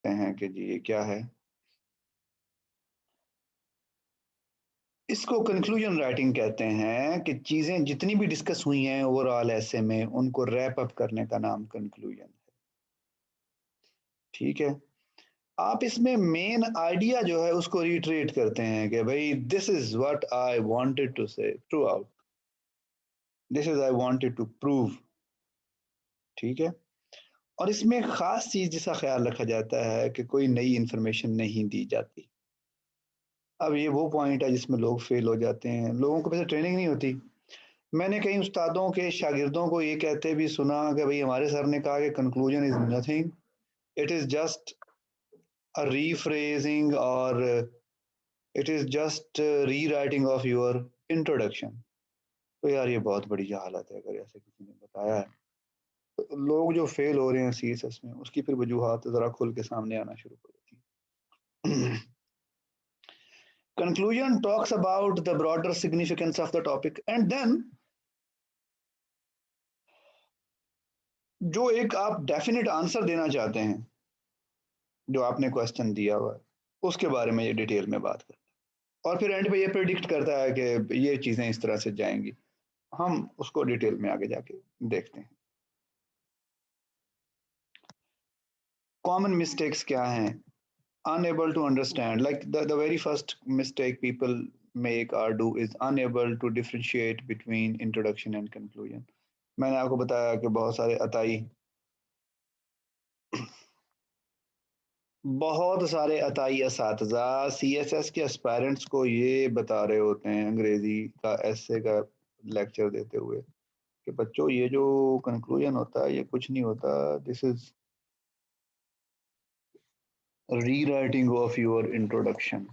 हैं कि जी ये क्या है। इसको कंक्लूजन राइटिंग कहते हैं कि चीजें जितनी भी डिस्कस हुई हैं ओवरऑल ऐसे में उनको रैप अप करने का नाम कंक्लूजन है। ठीक है, आप इसमें मेन आइडिया जो है उसको रिट्रेट करते हैं कि भाई this is what I wanted to say throughout, this is I wanted to prove. ठीक है, और इसमें खास चीज जिसका ख्याल रखा जाता है कि कोई नई इंफॉर्मेशन नहीं दी जाती। अब ये वो पॉइंट है जिसमें लोग फेल हो जाते हैं, लोगों को वैसे ट्रेनिंग नहीं होती। मैंने कई उस्तादों के शागिर्दों को ये कहते भी सुना कि भाई हमारे सर ने कहा कि conclusion is nothing, it is just a rephrasing और it is just rewriting of your introduction. तो यार ये बहुत बड़ी जहालत है, अगर ऐसे किसी ने बताया है तो लोग जो फेल हो रहे हैं सीएसएस में उसकी फिर वजूहात जरा खुल के सामने आना शुरू हो जाती है। Conclusion talks about the broader significance of the topic and then जो एक आप डेफिनेट आंसर देना चाहते हैं जो आपने क्वेश्चन दिया हुआ है उसके बारे में ये डिटेल में बात करता है और फिर एंड पे ये प्रिडिक्ट करता है कि ये चीजें इस तरह से जाएंगी। हम उसको डिटेल में आगे जाके देखते हैं। कॉमन मिस्टेक्स क्या हैं? unable to understand, like the very first mistake people make or do is unable to differentiate between introduction and conclusion। मैंने आपको बताया कि बहुत सारे अताई असातिज़ा सीएसएस के एस्पायरेंट्स को ये बता रहे होते हैं अंग्रेजी का एसे का लेक्चर देते हुए कि बच्चों ये जो कंक्लूजन होता है ये कुछ नहीं होता, this is rewriting of your introduction.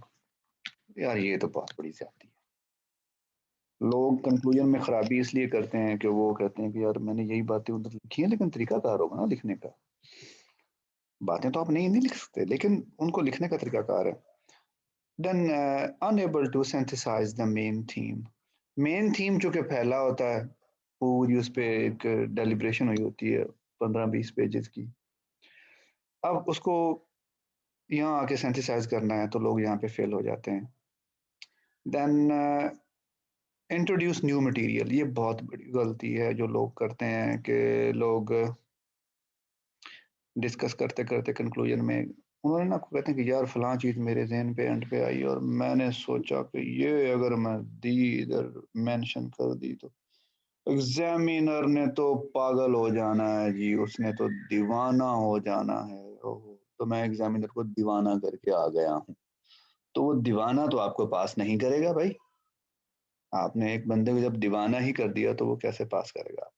यार ये तो बहुत बड़ी ज्यादती है। लोग कंक्लूजन में खराबी इसलिए करते हैं कि वो कहते हैं कि यार मैंने यही बातें उधर लिखी हैं लेकिन तरीकाकार होगा ना लिखने का। बातें तो आप नहीं नहीं लिख सकते लेकिन उनको लिखने का तरीकाकार है। then unable to synthesize the main theme। Main theme चूंकि फैला होता है पूरी उस पे एक डेलिब्रेशन हुई होती है 15-20 पेजेस की, अब उसको यहाँ आके सिंथेसाइज करना है तो लोग यहाँ पे फेल हो जाते हैं। देन इंट्रोड्यूस न्यू मटेरियल, ये बहुत बड़ी गलती है जो लोग करते हैं कि लोग डिस्कस करते करते कंक्लूजन में उन्होंने ना कहते हैं कि यार फलां चीज़ मेरे जहन पे एंड पे आई और मैंने सोचा कि ये अगर मैं दी इधर मेंशन कर दी तो एग्जामिनर ने तो पागल हो जाना है जी, उसने तो दीवाना हो जाना है। ओहो, तो मैं एग्जामिनर को दीवाना करके आ गया हूँ। तो वो दीवाना तो आपको पास नहीं करेगा भाई। आपने एक बंदे को जब दीवाना ही कर दिया तो वो कैसे पास करेगा?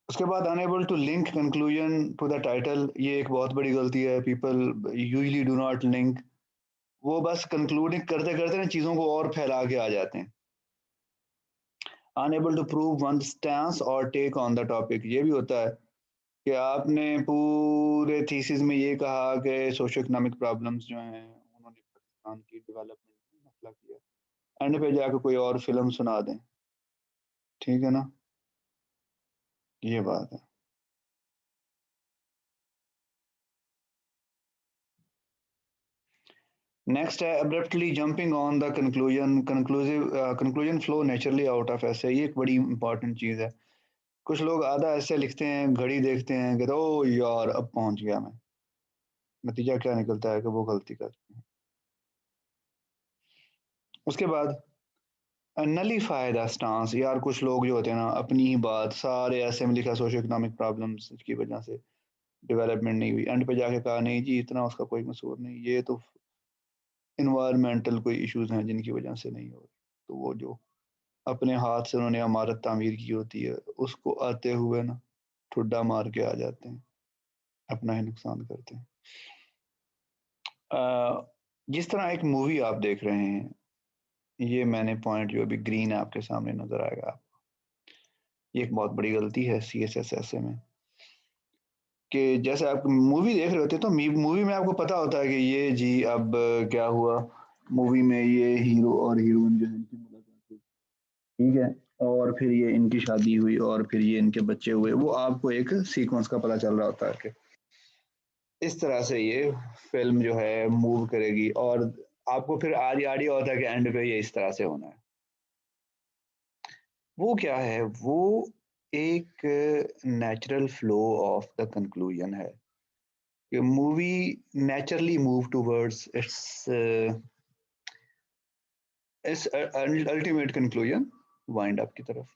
उसके बाद unable to link conclusion to the title, ये एक बहुत बड़ी गलती है। People usually do not link, वो बस कंक्लूडिंग करते करते ना चीजों को और फैला के आ जाते हैं। Unable to prove one stance और टेक ऑन द टॉपिक, ये भी होता है कि आपने पूरे थीसिस में ये कहा कि सोशो इकोनॉमिक प्रॉब्लम्स जो हैं उन्होंने पाकिस्तान की डेवलपमेंट में मसला किया, एंड पे जाकर कोई और फिल्म सुना दें। ठीक है ना, ये बात है। नेक्स्ट है abruptly jumping on the conclusion, conclusion flow naturally out of ऐसे, ये एक बड़ी इंपॉर्टेंट चीज़ है। कुछ लोग आधा ऐसे लिखते हैं, घड़ी देखते हैं कि ओ यार अब पहुंच गया मैं, नतीजा क्या निकलता है कि वो गलती करते हैं। उसके बाद नलीफाई द स्टांस, यार कुछ लोग जो होते हैं ना अपनी ही बात सारे ऐसे में लिखा सोशो इकोनॉमिक प्रॉब्लम्स की वजह से डेवलपमेंट नहीं हुई, एंड पे जाके कहा नहीं जी इतना उसका कोई कसूर नहीं, ये तो इन्वायरमेंटल कोई इश्यूज हैं जिनकी वजह से नहीं हो रही। तो वो जो अपने हाथ से उन्होंने इमारत तामीर की होती है उसको आते हुए ना ठुड्डा मार के आ जाते हैं, अपना ही नुकसान करते हैं। जिस तरह एक मूवी आप देख रहे हैं, ये मैंने पॉइंट जो अभी ग्रीन है आपके सामने नजर आएगा, ये एक बहुत बड़ी गलती है सी एस एस ऐसे में कि जैसे आप मूवी देख रहे होते हैं तो मूवी में आपको पता होता है कि ये जी अब क्या हुआ, मूवी में ये हीरो और हीरोइन जो है इनकी मुलाकात हुई, ठीक है, और फिर ये इनकी शादी हुई और फिर ये इनके बच्चे हुए, वो आपको एक सीक्वेंस का पता चल रहा होता है कि इस तरह से ये फिल्म जो है मूव करेगी और आपको फिर आइडिया होता है कि एंड पे ये इस तरह से होना है। वो क्या है, वो एक natural flow of the conclusion है कि movie naturally move towards it's ultimate conclusion, wind up की तरफ।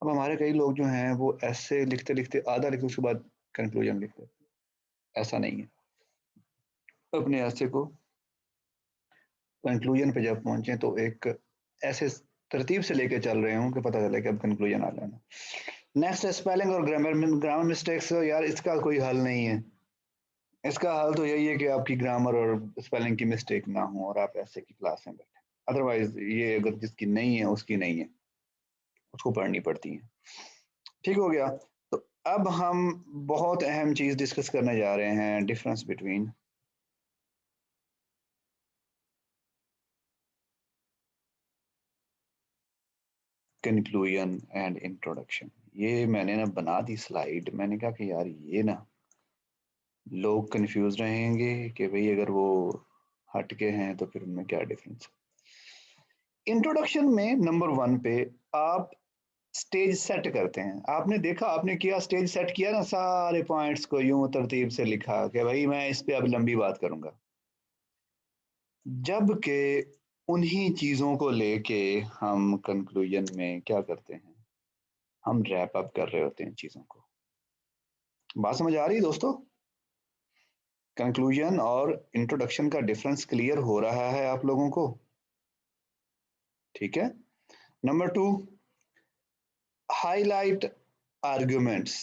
अब हमारे कई लोग जो हैं वो ऐसे लिखते लिखते आधा लिखते उसके बाद कंक्लूजन लिखते हैं। ऐसा नहीं है, अपने ऐसे को कंक्लूजन पे जब पहुंचे तो एक ऐसे तरतीब से लेके चल रहे हूँ कि पता चले कि अब कंक्लूजन आ जाना। नेक्स्ट स्पेलिंग और ग्रामर मिस्टेक्स, यार इसका कोई हल नहीं है। इसका हल तो यही है कि आपकी ग्रामर और स्पेलिंग की मिस्टेक ना हो और आप ऐसे की क्लास में बैठे। अदरवाइज ये अगर जिसकी नहीं है उसकी नहीं है, उसको पढ़नी पड़ती है। ठीक हो गया। तो अब हम बहुत अहम चीज डिस्कस करने जा रहे हैं, difference between conclusion and introduction. ये मैंने ना बना दी स्लाइड, मैंने कहा कि यार ये ना लोग कंफ्यूज रहेंगे कि भाई अगर वो हटके हैं तो फिर उनमें क्या डिफरेंस। इंट्रोडक्शन में नंबर वन पे आप स्टेज सेट करते हैं। आपने देखा, आपने किया, स्टेज सेट किया ना, सारे पॉइंट्स को यूं तरतीब से लिखा कि भाई मैं इस पे अब लंबी बात करूंगा। जबकि उन्हीं चीजों को लेके हम कंक्लूजन में क्या करते हैं, हम रैप अप कर रहे होते हैं चीजों को। बात समझ आ रही है दोस्तों? कंक्लूजन और इंट्रोडक्शन का डिफरेंस क्लियर हो रहा है आप लोगों को? ठीक है। Number two, highlight arguments.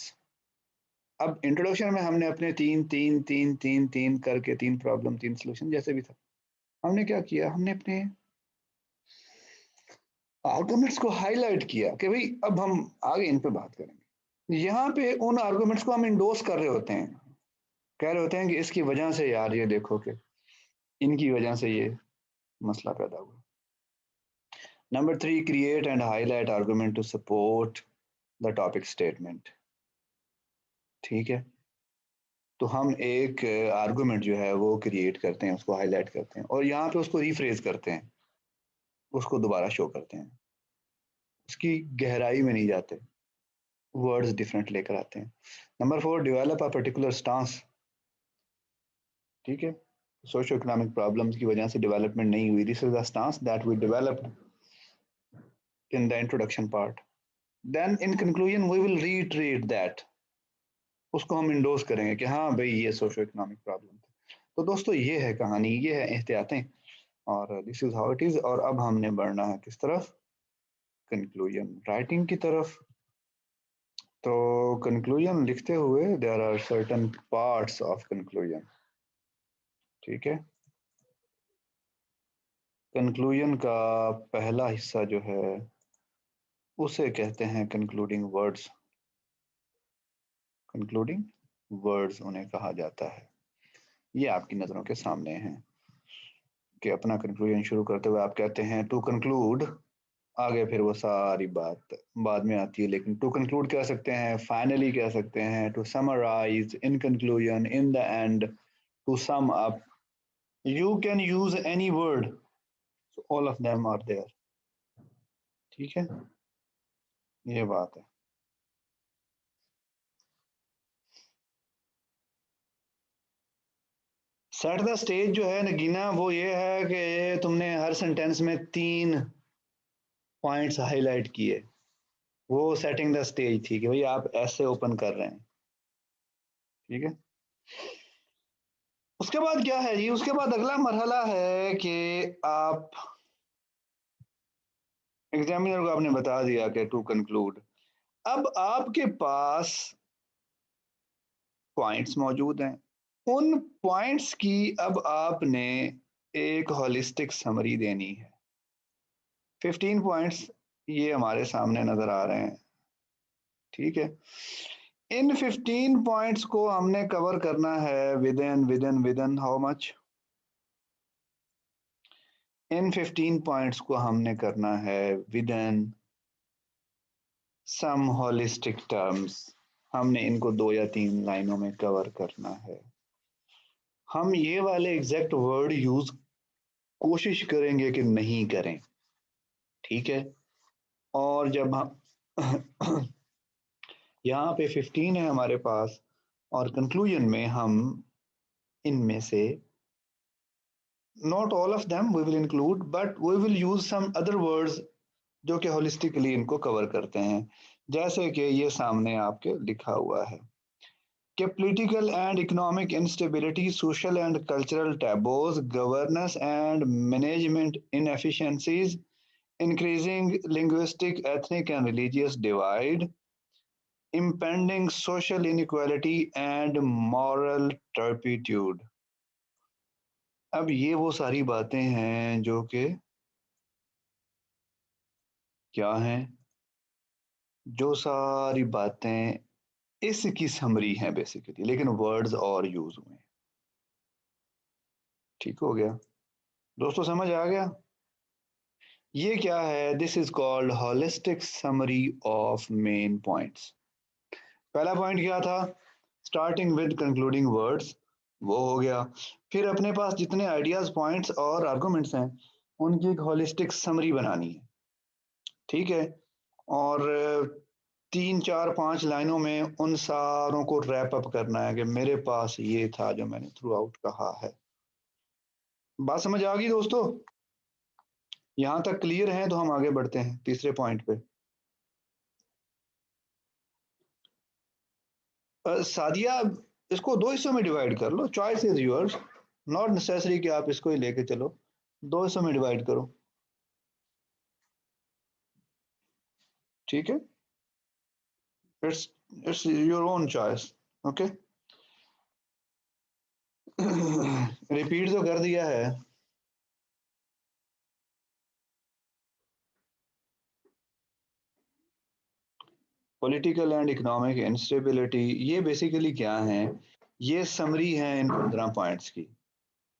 अब इंट्रोडक्शन में हमने अपने तीन तीन तीन तीन तीन करके तीन प्रॉब्लम तीन सोल्यूशन जैसे भी था, हमने क्या किया, हमने अपने आर्गुमेंट्स को हाईलाइट किया कि भाई अब हम आगे इन पे बात करेंगे। यहाँ पे उन आर्गुमेंट्स को हम इंडोर्स कर रहे होते हैं, कह रहे होते हैं कि इसकी वजह से यार ये देखो कि इनकी वजह से ये मसला पैदा हुआ। Number three, create and highlight argument to support the topic statement. ठीक है। तो हम एक आर्गुमेंट जो है वो क्रिएट करते हैं, उसको हाईलाइट करते हैं और यहाँ पे उसको रिफ्रेज करते हैं, उसको दोबारा शो करते हैं, उसकी गहराई में नहीं जाते, वर्ड्स डिफरेंट लेकर आते हैं। Number four, develop a particular stance. ठीक है। सोशो इकोनॉमिक प्रॉब्लम्स की वजह से डेवलपमेंट नहीं हुई, this is the stance that we developed in the introduction part. Then in conclusion we will retreat that, उसको हम इंडोर्स करेंगे कि हाँ भाई ये सोशो इकोनॉमिक प्रॉब्लम था। तो दोस्तों ये है कहानी, ये है एहतियातें, और this is how it is. और अब हमने बढ़ना है किस तरफ, कंक्लूजन राइटिंग की तरफ। तो कंक्लूजन लिखते हुए there are certain parts of conclusion. ठीक है। कंक्लूजन का पहला हिस्सा जो है उसे कहते हैं कंक्लूडिंग वर्ड्स। कंक्लूडिंग वर्ड्स उन्हें कहा जाता है। ये आपकी नज़रों के सामने है कि अपना कंक्लूजन शुरू करते हुए आप कहते हैं टू कंक्लूड, आगे फिर वो सारी बात बाद में आती है, लेकिन टू कंक्लूड कह सकते हैं, फाइनली कह सकते हैं, to summarize, in conclusion, in the end, to sum up. You can use any word, all of them are there. ठीक है, ये बात है। सेट द स्टेज जो है नगीना, वो ये है कि तुमने हर सेंटेंस में तीन पॉइंट्स हाईलाइट किए, वो सेटिंग द स्टेज थी कि भाई आप ऐसे ओपन कर रहे हैं। ठीक है। उसके बाद क्या है जी, उसके बाद अगला मरहला है कि आप एग्जामिनर को आपने बता दिया कि टू कंक्लूड, अब आपके पास पॉइंट्स मौजूद हैं, उन पॉइंट्स की अब आपने एक होलिस्टिक समरी देनी है। 15 पॉइंट्स ये हमारे सामने नजर आ रहे हैं। ठीक है। इन 15 पॉइंट्स को हमने कवर करना है विद इन हाउ मच, इन 15 पॉइंट्स को हमने करना है within some holistic terms. हमने इनको 2 या 3 लाइनों में कवर करना है। हम ये वाले एग्जैक्ट वर्ड यूज कोशिश करेंगे कि नहीं करें, ठीक है। और जब हम यहाँ पे 15 है हमारे पास, और कंक्लूजन में हम इनमें से not all of them we will include, but we will use some other words जो कि होलिस्टिकली इनको कवर करते हैं, जैसे कि ये सामने आपके लिखा हुआ है कि political and economic instability, social and cultural taboos, governance and management inefficiencies, increasing linguistic, ethnic and religious divide, impending social inequality and moral turpitude। अब ये वो सारी बातें हैं जो कि क्या हैं, जो सारी बातें इसकी समरी है बेसिकली, लेकिन वर्ड्स और यूज हुए हैं। ठीक हो गया दोस्तों, समझ आ गया? ये क्या है? This is called holistic summary of main points. पहला पॉइंट क्या था? स्टार्टिंग विद कंक्लूडिंग वर्ड्स, वो हो गया। फिर अपने पास जितने आइडियाज, पॉइंट्स और आर्गुमेंट्स हैं उनकी एक होलिस्टिक समरी बनानी है, ठीक है। और 3 4 5 लाइनों में उन सारों को रैप अप करना है कि मेरे पास ये था जो मैंने थ्रू आउट कहा है। बात समझ आ गई दोस्तों? यहां तक क्लियर है तो हम आगे बढ़ते हैं तीसरे पॉइंट पे। सादिया, इसको दो हिस्सों में डिवाइड कर लो, choice is yours, not necessary कि आप इसको ही लेके चलो, दो हिस्सों में डिवाइड करो, ठीक है। It's it's your own choice, okay. Repeat तो कर दिया है। पॉलिटिकल एंड इकोनॉमिक इंस्टेबिलिटी, ये बेसिकली क्या है? ये समरी है इन 15 पॉइंट्स की।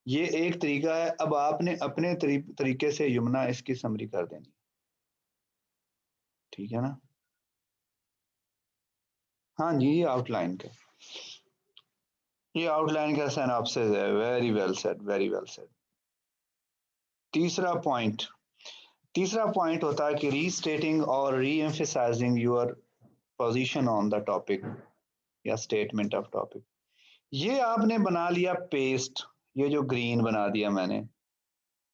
ये एक तरीका है, अब आपने अपने तरीके से यमुना इसकी समरी कर देनी, ठीक है ना? हाँ जी, ये आउटलाइन का, ये आउटलाइन का सिनॉप्सिस है। Very well said, very well said. तीसरा पॉइंट, तीसरा पॉइंट होता है कि रीस्टेटिंग और री emphasizing your position on the topic या स्टेटमेंट ऑफ टॉपिक। ये आपने बना लिया पेस्ट, ये जो ग्रीन बना दिया मैंने,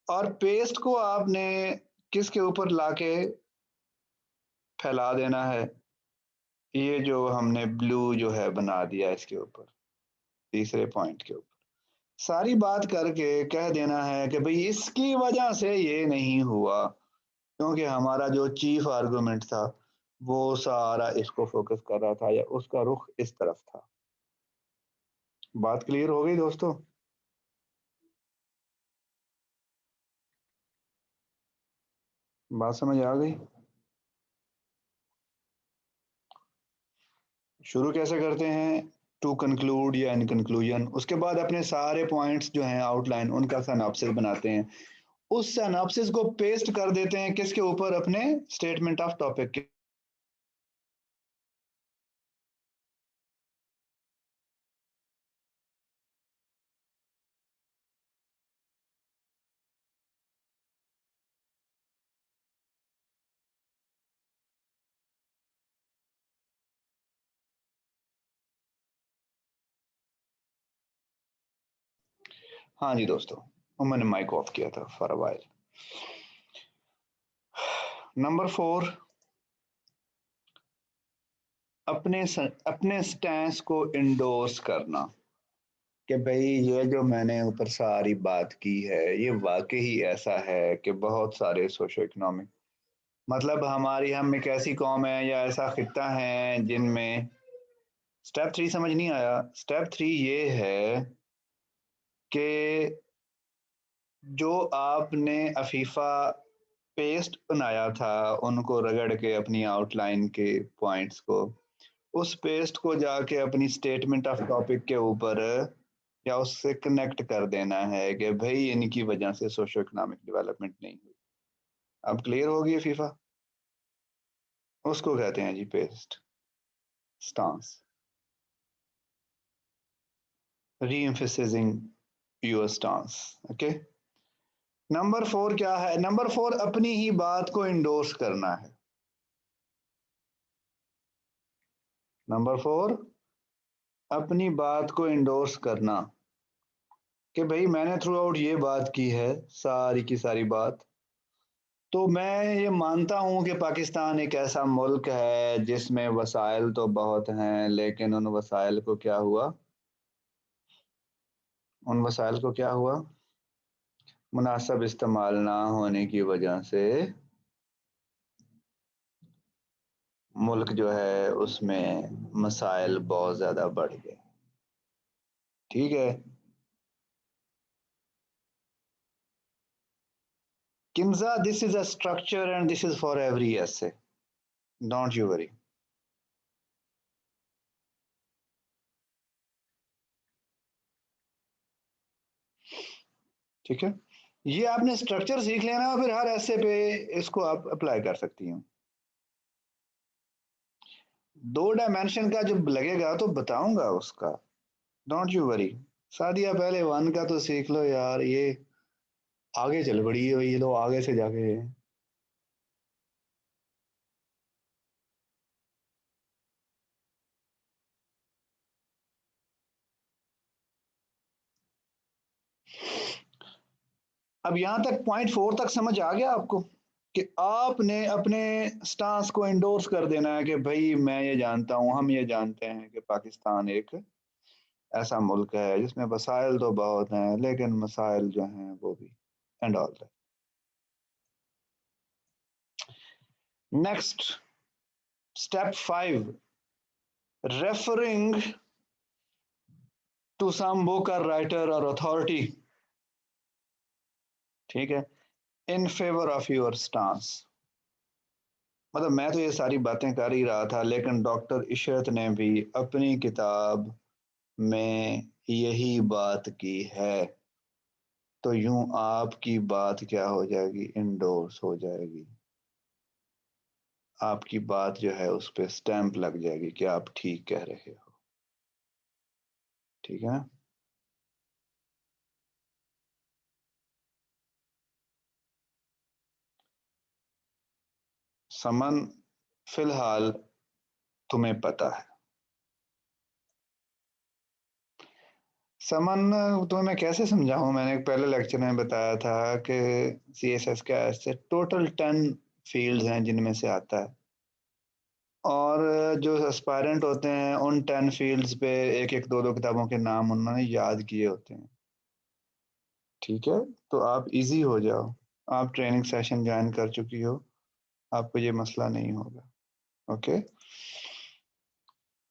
और पेस्ट को आपने किसके ऊपर लाके फैला देना है? ये जो हमने ब्लू जो है बना दिया इसके ऊपर, तीसरे पॉइंट के ऊपर सारी बात करके कह देना है कि भाई इसकी वजह से ये नहीं हुआ, क्योंकि हमारा जो चीफ आर्गुमेंट था वो सारा इसको फोकस कर रहा था या उसका रुख इस तरफ था। बात क्लियर हो गई दोस्तों? बात समझ आ गई? शुरू कैसे करते हैं? टू कंक्लूड या इन कंक्लूजन, उसके बाद अपने सारे पॉइंट्स जो हैं आउटलाइन उनका सिनॉप्सिस बनाते हैं, उस सिनॉप्सिस को पेस्ट कर देते हैं किसके ऊपर? अपने स्टेटमेंट ऑफ टॉपिक के। हाँ जी दोस्तों, मैंने माइक ऑफ किया था फॉर अ व्हाइल। नंबर 4, अपने स्टैंस को इंडोर्स करना कि भाई ये जो मैंने ऊपर सारी बात की है ये वाकई ऐसा है कि बहुत सारे सोशो इकोनॉमिक, मतलब हमारी, हम एक ऐसी कौम है या ऐसा खित्ता है जिनमें, स्टेप 3 समझ नहीं आया? स्टेप 3 ये है कि जो आपने अफीफा पेस्ट बनाया था उनको रगड़ के अपनी आउटलाइन के पॉइंट्स को, उस पेस्ट को जाके अपनी स्टेटमेंट ऑफ टॉपिक के ऊपर या उससे कनेक्ट कर देना है कि भाई इनकी वजह से सोशो इकोनॉमिक डेवलपमेंट नहीं हुई। अब क्लियर होगी फीफा? उसको कहते हैं जी पेस्ट स्टांस, री emphasizing your stance. Okay, number 4 क्या है? नंबर 4 अपनी ही बात को इंडोर्स करना है। नंबर 4 अपनी बात को इंडोर्स करना कि भाई मैंने थ्रू आउट ये बात की है, सारी की सारी बात, तो मैं ये मानता हूँ कि पाकिस्तान एक ऐसा मुल्क है जिसमें वसाइल तो बहुत हैं, लेकिन उन वसाइल को क्या हुआ? उन वसाइल को क्या हुआ? मुनासिब इस्तेमाल ना होने की वजह से मुल्क जो है उसमें मसाइल बहुत ज़्यादा बढ़ गए। ठीक है, Kinza, this is a structure and this is for every essay, don't you worry. ठीक है, ये आपने स्ट्रक्चर सीख लेना और फिर हर ऐसे पे इसको आप अप्लाई कर सकती हैं। 2 डायमेंशन का जब लगेगा तो बताऊंगा उसका, डोंट यू वरी। सादिया पहले 1 का तो सीख लो यार, ये आगे चल पड़ी है भाई, ये तो आगे से जाके। अब यहां तक पॉइंट 4 तक समझ आ गया आपको कि आपने अपने स्टांस को इंडोर्स कर देना है कि भाई मैं ये जानता हूं, हम ये जानते हैं कि पाकिस्तान एक ऐसा मुल्क है जिसमें वसाइल तो बहुत हैं, लेकिन मसाइल जो हैं वो भी, and all that. Next, step 5, referring to some book और राइटर और अथॉरिटी। ठीक है, in favour of your stance. मतलब मैं तो ये सारी बातें कर ही रहा था, लेकिन डॉक्टर इशरत ने भी अपनी किताब में यही बात की है, तो यूं आपकी बात क्या हो जाएगी? इंडोर्स हो जाएगी। आपकी बात जो है उस पर स्टैंप लग जाएगी कि आप ठीक कह रहे हो। ठीक है ना? समन, फिलहाल तुम्हें पता है। समन, तुम्हें मैं कैसे समझाऊं? मैंने पहले लेक्चर में बताया था कि सीएसएस का ऐसे टोटल 10 फील्ड्स हैं जिनमें से आता है, और जो एस्पायरेंट होते हैं उन 10 फील्ड्स पे एक एक दो दो किताबों के नाम उन्होंने याद किए होते हैं। ठीक है, तो आप इजी हो जाओ, आप ट्रेनिंग सेशन ज्वाइन कर चुकी हो, आपको ये मसला नहीं होगा। ओके,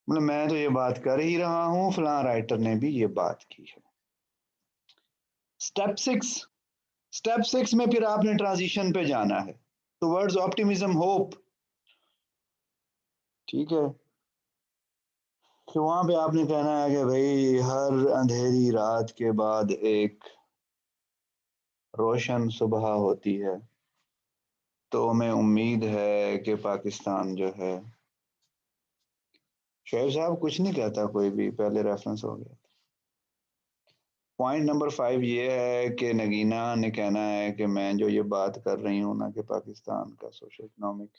मतलब मैं तो ये बात कर ही रहा हूँ, फलां राइटर ने भी ये बात की है। स्टेप 6, स्टेप 6 में फिर आपने ट्रांजिशन पे जाना है टुवर्ड्स ऑप्टिमिज्म, होप। ठीक है, तो वहां पे आपने कहना है कि भाई हर अंधेरी रात के बाद एक रोशन सुबह होती है, तो हमें उम्मीद है कि पाकिस्तान जो है, शोएब साहब कुछ नहीं कहता कोई भी, पहले रेफरेंस हो गया। पॉइंट नंबर 5 ये है कि नगीना ने कहना है कि मैं जो ये बात कर रही हूँ ना कि पाकिस्तान का सोशो इकोनॉमिक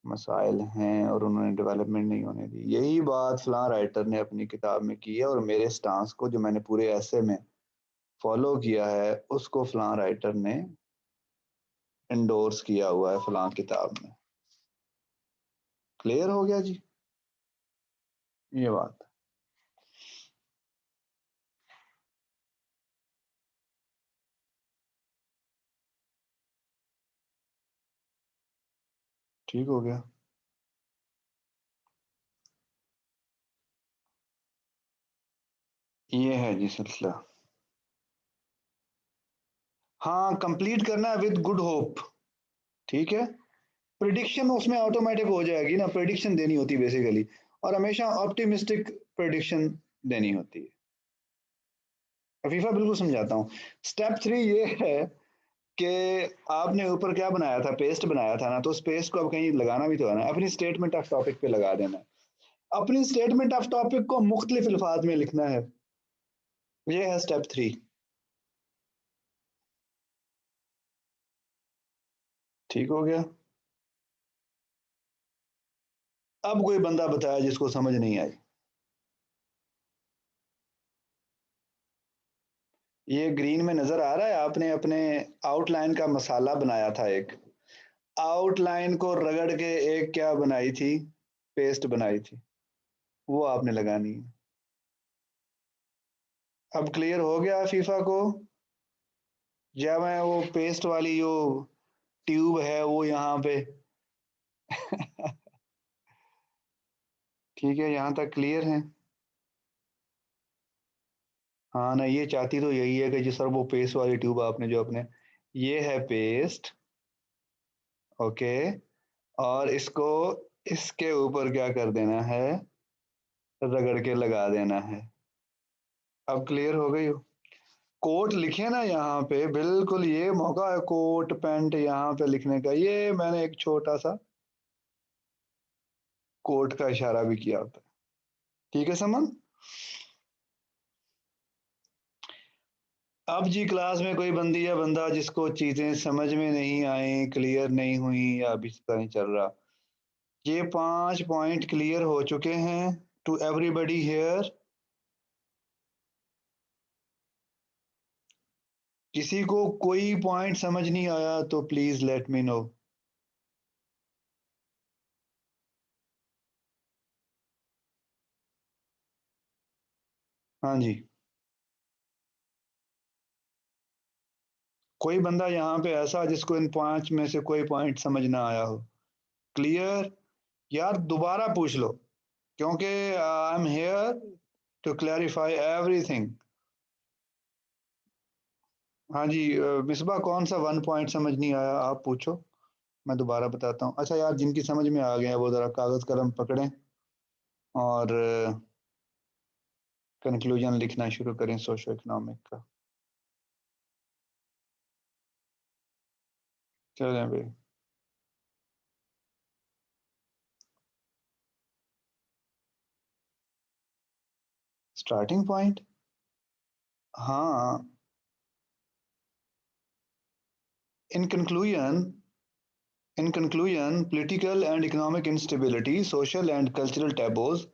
मसाइल हैं और उन्होंने डेवलपमेंट नहीं होने दी, यही बात फलां राइटर ने अपनी किताब में की है, और मेरे स्टांस को जो मैंने पूरे ऐसे में फॉलो किया है उसको फलां राइटर ने इंडोर्स किया हुआ है फलां किताब में। क्लियर हो गया जी ये बात? ठीक हो गया? ये है जी सिलसिला। हाँ, कंप्लीट करना है विद गुड होप। ठीक है, प्रिडिक्शन उसमें ऑटोमेटिक हो जाएगी ना, प्रिडिक्शन देनी होती है बेसिकली, और हमेशा ऑप्टिमिस्टिक प्रिडिक्शन देनी होती है। अफीफा बिल्कुल समझाता हूँ। स्टेप 3 ये है कि आपने ऊपर क्या बनाया था? पेस्ट बनाया था ना, तो उस पेस्ट को अब कहीं लगाना भी तो है ना, अपनी स्टेटमेंट ऑफ टॉपिक पे लगा देना है। अपनी स्टेटमेंट ऑफ टॉपिक को मुख्तलिफ अल्फाज में लिखना है। ये है स्टेप 3। ठीक हो गया। अब कोई बंदा बताया जिसको समझ नहीं आई। ये ग्रीन में नजर आ रहा है, आपने अपने आउटलाइन का मसाला बनाया था एक, आउटलाइन को रगड़ के एक क्या बनाई थी, पेस्ट बनाई थी, वो आपने लगानी है। अब क्लियर हो गया फीफा को? या मैं वो पेस्ट वाली जो ट्यूब है वो यहाँ पे ठीक है, यहाँ तक क्लियर है। हाँ ना, ये चाहती तो यही है कि जो सर वो पेस्ट वाली ट्यूब आपने जो अपने, ये है पेस्ट, ओके, और इसको इसके ऊपर क्या कर देना है, रगड़ के लगा देना है। अब क्लियर हो गई हो? कोट लिखे ना यहाँ पे, बिल्कुल ये मौका है कोट पैंट यहाँ पे लिखने का, ये मैंने एक छोटा सा कोट का इशारा भी किया होता है। ठीक है समन? अब जी क्लास में कोई बंदी या बंदा जिसको चीजें समझ में नहीं आई, क्लियर नहीं हुई, या अभी पता नहीं चल रहा, ये 5 पॉइंट क्लियर हो चुके हैं टू एवरीबडी हियर। किसी को कोई पॉइंट समझ नहीं आया तो प्लीज लेट मी नो। हाँ जी, कोई बंदा यहाँ पे ऐसा जिसको इन 5 में से कोई पॉइंट समझ ना आया हो, क्लियर? यार दोबारा पूछ लो, क्योंकि I am here to clarify everything. हाँ जी, मिसबा कौन सा 1 पॉइंट समझ नहीं आया, आप पूछो, मैं दोबारा बताता हूँ। अच्छा यार, जिनकी समझ में आ गया वो ज़रा कागज़ कलम पकड़ें और कंक्लूजन लिखना शुरू करें सोशो इकोनॉमिक का। चलें भाई। स्टार्टिंग पॉइंट, हाँ, in conclusion, political and economic instability, social and cultural taboos,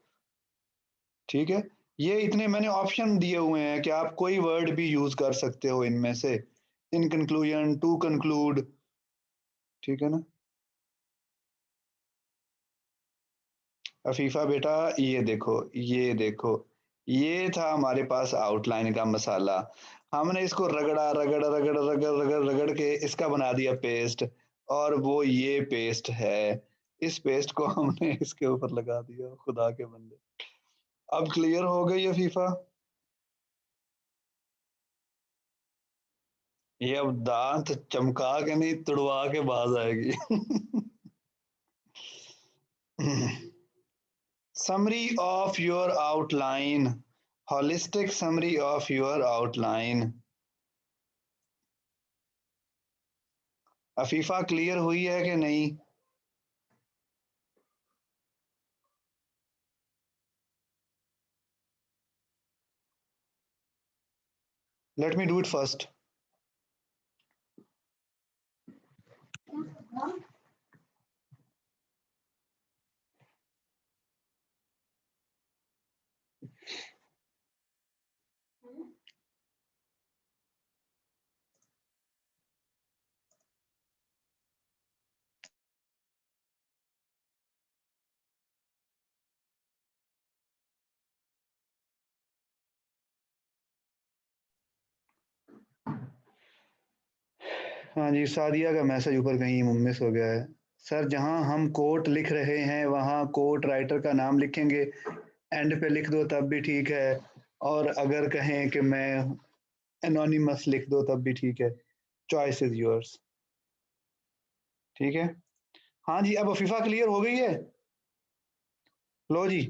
ठीक है, ये इतने मैंने ऑप्शन दिए हुए हैं कि आप कोई वर्ड भी यूज कर सकते हो इनमें से, इन कंक्लूजन, टू कंक्लूड, ठीक है ना? अफीफा बेटा, ये देखो, ये देखो, ये था हमारे पास आउटलाइन का मसाला, हमने इसको रगड़ा रगड़ रगड़ रगड़ रगड़ रगड़ के इसका बना दिया पेस्ट, और वो ये पेस्ट है, इस पेस्ट को हमने इसके ऊपर लगा दिया, खुदा के बंदे। अब क्लियर हो गई है फीफा? ये अब दांत चमका के नहीं, तुड़वा के बाज आएगी। Summary of your outline, holistic summary of your outline। Afifa clear हुई है कि नहीं? Let me do it first. हाँ जी, सादिया का मैसेज ऊपर कहीं मिस हो गया है। सर जहाँ हम कोट लिख रहे हैं वहाँ कोट राइटर का नाम लिखेंगे, एंड पे लिख दो तब भी ठीक है, और अगर कहें कि मैं एनोनिमस लिख दो तब भी ठीक है, चॉइस इज योर्स। ठीक है? हाँ जी, अब अफीफा क्लियर हो गई है? लो जी,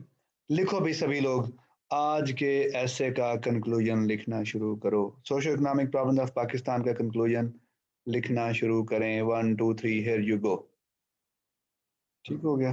लिखो भी सभी लोग, आज के ऐसे का कंक्लूजन लिखना शुरू करो, socio economic problem of Pakistan का कंक्लूजन लिखना शुरू करें, 1 2 3 हियर यू गो। ठीक हो गया?